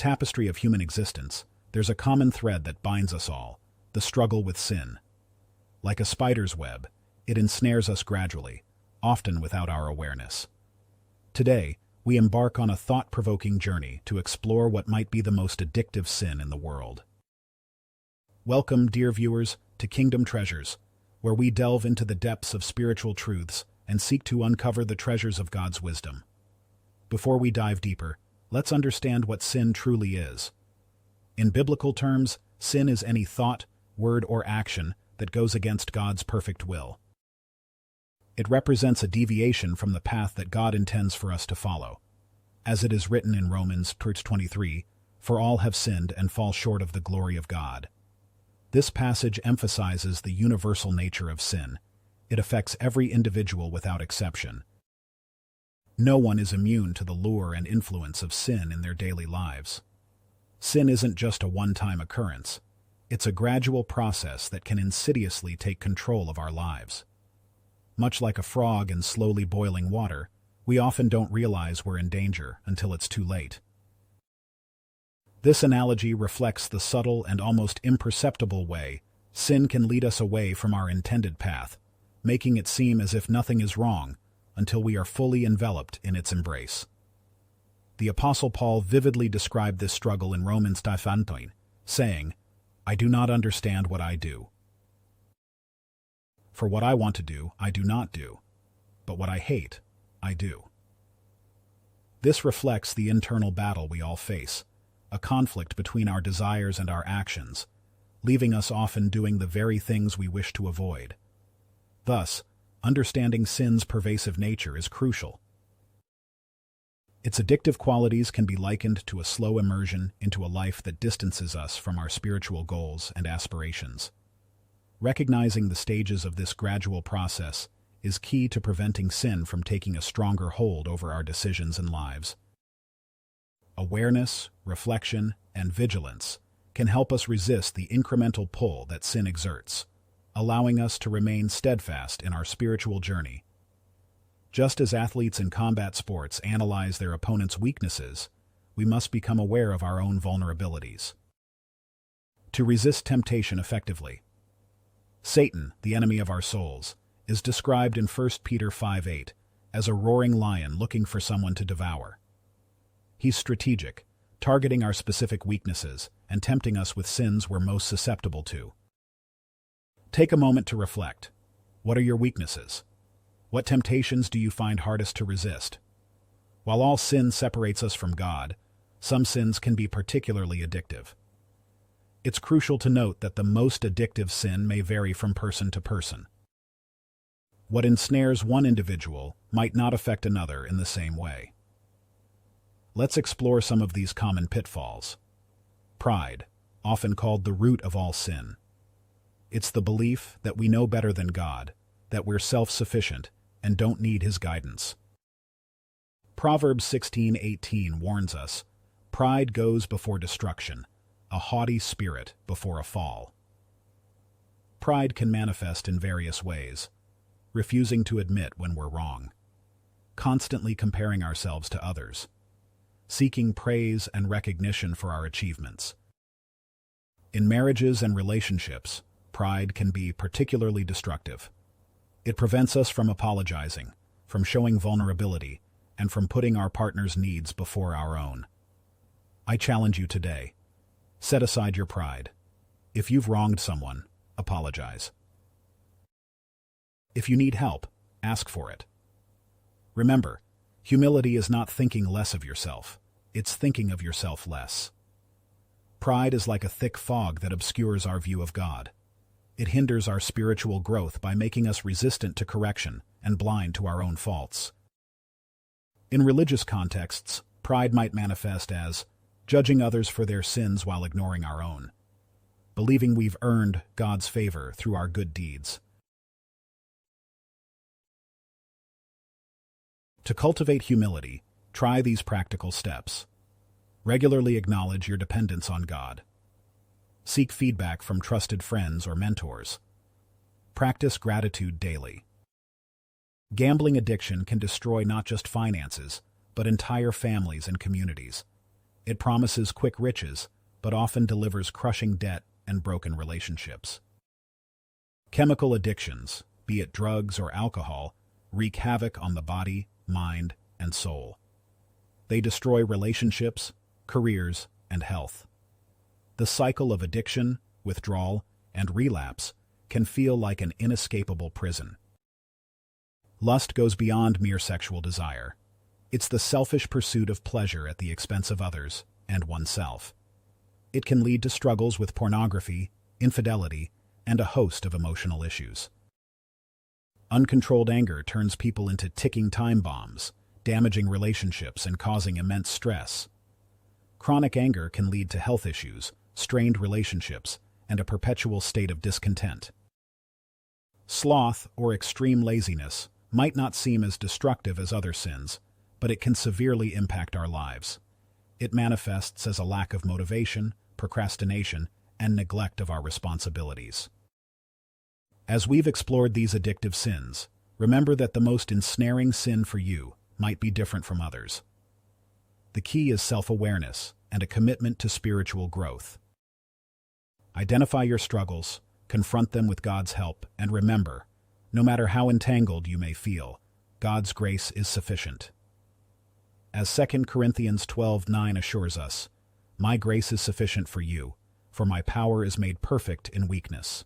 tapestry of human existence, there's a common thread that binds us all: the struggle with sin. Like a spider's web, it ensnares us gradually, often without our awareness. Today, we embark on a thought-provoking journey to explore what might be the most addictive sin in the world. Welcome, dear viewers, to Kingdom Treasures, where we delve into the depths of spiritual truths and seek to uncover the treasures of God's wisdom. Before we dive deeper, let's understand what sin truly is. In biblical terms, sin is any thought, word, or action that goes against God's perfect will. It represents a deviation from the path that God intends for us to follow. As it is written in Romans 23, "For all have sinned and fall short of the glory of God." This passage emphasizes the universal nature of sin. It affects every individual without exception. No one is immune to the lure and influence of sin in their daily lives. Sin isn't just a one-time occurrence. It's a gradual process that can insidiously take control of our lives. Much like a frog in slowly boiling water, we often don't realize we're in danger until it's too late. This analogy reflects the subtle and almost imperceptible way sin can lead us away from our intended path, making it seem as if nothing is wrong until we are fully enveloped in its embrace. The Apostle Paul vividly described this struggle in Romans 5:19, saying, "I do not understand what I do. For what I want to do, I do not do, but what I hate, I do." This reflects the internal battle we all face, a conflict between our desires and our actions, leaving us often doing the very things we wish to avoid. Thus, understanding sin's pervasive nature is crucial. Its addictive qualities can be likened to a slow immersion into a life that distances us from our spiritual goals and aspirations. Recognizing the stages of this gradual process is key to preventing sin from taking a stronger hold over our decisions and lives. Awareness, reflection, and vigilance can help us resist the incremental pull that sin exerts, allowing us to remain steadfast in our spiritual journey. Just as athletes in combat sports analyze their opponent's weaknesses, we must become aware of our own vulnerabilities. To resist temptation effectively, Satan, the enemy of our souls, is described in 1 Peter 5:8 as a roaring lion looking for someone to devour. He's strategic, targeting our specific weaknesses and tempting us with sins we're most susceptible to. Take a moment to reflect. What are your weaknesses? What temptations do you find hardest to resist? While all sin separates us from God, some sins can be particularly addictive. It's crucial to note that the most addictive sin may vary from person to person. What ensnares one individual might not affect another in the same way. Let's explore some of these common pitfalls. Pride, often called the root of all sin. It's the belief that we know better than God, that we're self-sufficient, and don't need His guidance. Proverbs 16:18 warns us, "Pride goes before destruction, a haughty spirit before a fall." Pride can manifest in various ways: refusing to admit when we're wrong, constantly comparing ourselves to others, seeking praise and recognition for our achievements. In marriages and relationships, pride can be particularly destructive. It prevents us from apologizing, from showing vulnerability, and from putting our partner's needs before our own. I challenge you today. Set aside your pride. If you've wronged someone, apologize. If you need help, ask for it. Remember, humility is not thinking less of yourself. It's thinking of yourself less. Pride is like a thick fog that obscures our view of God. It hinders our spiritual growth by making us resistant to correction and blind to our own faults. In religious contexts, pride might manifest as judging others for their sins while ignoring our own, believing we've earned God's favor through our good deeds. To cultivate humility, try these practical steps. Regularly acknowledge your dependence on God. Seek feedback from trusted friends or mentors. Practice gratitude daily. Gambling addiction can destroy not just finances, but entire families and communities. It promises quick riches, but often delivers crushing debt and broken relationships. Chemical addictions, be it drugs or alcohol, wreak havoc on the body, mind, and soul. They destroy relationships, careers, and health. The cycle of addiction, withdrawal, and relapse can feel like an inescapable prison. Lust goes beyond mere sexual desire. It's the selfish pursuit of pleasure at the expense of others and oneself. It can lead to struggles with pornography, infidelity, and a host of emotional issues. Uncontrolled anger turns people into ticking time bombs, damaging relationships and causing immense stress. Chronic anger can lead to health issues, strained relationships, and a perpetual state of discontent. Sloth, or extreme laziness, might not seem as destructive as other sins, but it can severely impact our lives. It manifests as a lack of motivation, procrastination, and neglect of our responsibilities. As we've explored these addictive sins, remember that the most ensnaring sin for you might be different from others. The key is self-awareness and a commitment to spiritual growth. Identify your struggles, confront them with God's help, and remember, no matter how entangled you may feel, God's grace is sufficient. As 2 Corinthians 12:9 assures us, "My grace is sufficient for you, for my power is made perfect in weakness."